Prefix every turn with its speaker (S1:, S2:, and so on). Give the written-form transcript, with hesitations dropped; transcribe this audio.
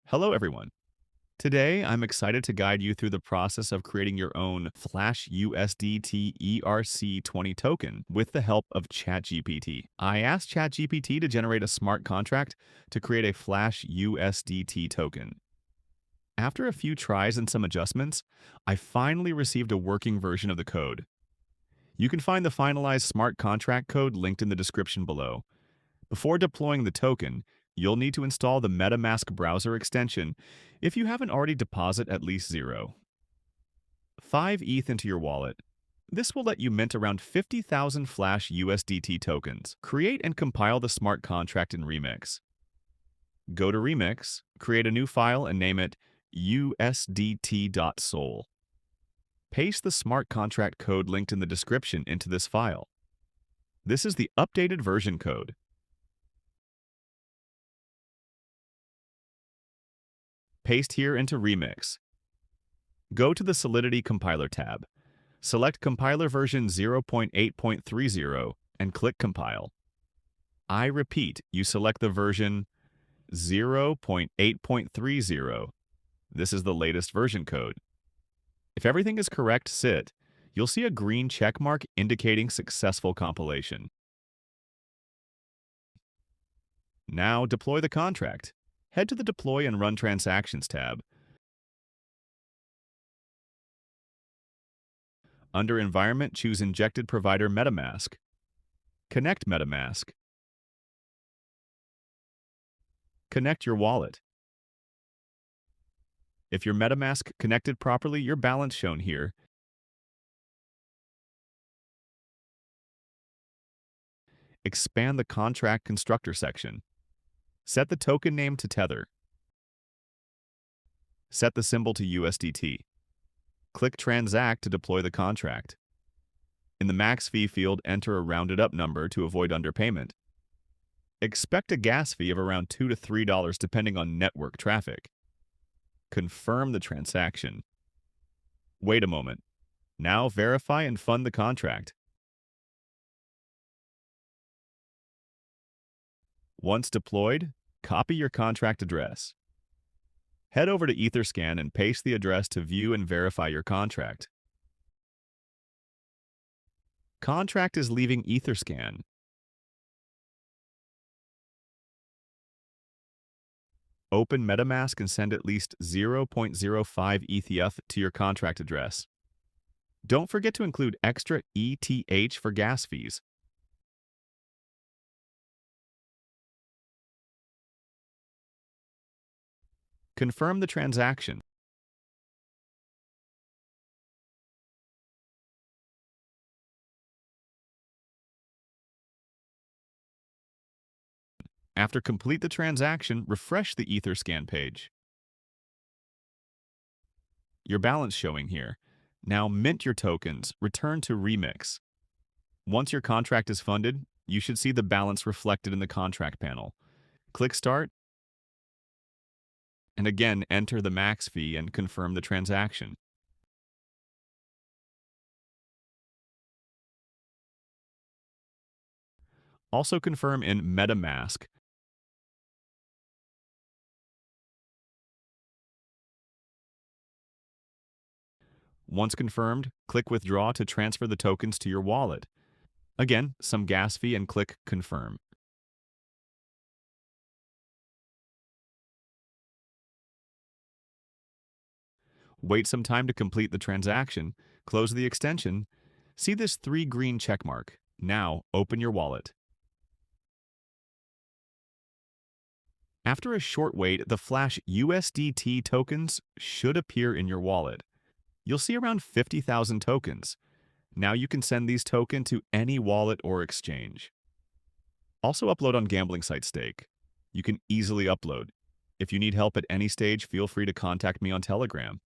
S1: Hello, everyone. Today, I'm excited to guide you through the process of creating your own Flash USDT ERC20 token with the help of ChatGPT. I asked ChatGPT to generate a smart contract to create a Flash USDT token. After a few tries and some adjustments, I finally received a working version of the code. You can find the finalized smart contract code linked in the description below. Before deploying the token, you'll need to install the MetaMask browser extension if you haven't already deposited at least 5 ETH into your wallet. This will let you mint around 50,000 Flash USDT tokens. Create and compile the smart contract in Remix. Go to Remix, create a new file and name it usdt.sol. Paste the smart contract code linked in the description into this file. This is the updated version code. Paste here into Remix. Go to the Solidity Compiler tab. Select compiler version 0.8.30 and click Compile. I repeat, you select the version 0.8.30. This is the latest version code. If everything is correct, you'll see a green check mark indicating successful compilation. Now deploy the contract. Head to the Deploy and Run Transactions tab. Under Environment, choose Injected Provider MetaMask. Connect MetaMask. Connect your wallet. If your MetaMask connected properly, your balance shown here. Expand the Contract Constructor section. Set the token name to Tether. Set the symbol to USDT. Click Transact to deploy the contract. In the max fee field, enter a rounded up number to avoid underpayment. Expect a gas fee of around $2 to $3 depending on network traffic. Confirm the transaction. Wait a moment. Now verify and fund the contract. Once deployed, copy your contract address. Head over to Etherscan and paste the address to view and verify your contract. Contract is leaving Etherscan. Open MetaMask and send at least 0.05 ETH to your contract address. Don't forget to include extra ETH for gas fees. Confirm the transaction. After complete the transaction, refresh the Etherscan page. Your balance showing here. Now mint your tokens, return to Remix. Once your contract is funded, you should see the balance reflected in the contract panel. Click Start, and again enter the max fee and confirm the transaction. Also confirm in MetaMask. Once confirmed, click Withdraw to transfer the tokens to your wallet. Again, some gas fee and click Confirm. Wait some time to complete the transaction, close the extension. See this 3 green check mark. Now open your wallet. After a short wait, the Flash USDT tokens should appear in your wallet. You'll see around 50,000 tokens. Now you can send these tokens to any wallet or exchange. Also upload on gambling site Stake. You can easily upload. If you need help at any stage, feel free to contact me on Telegram.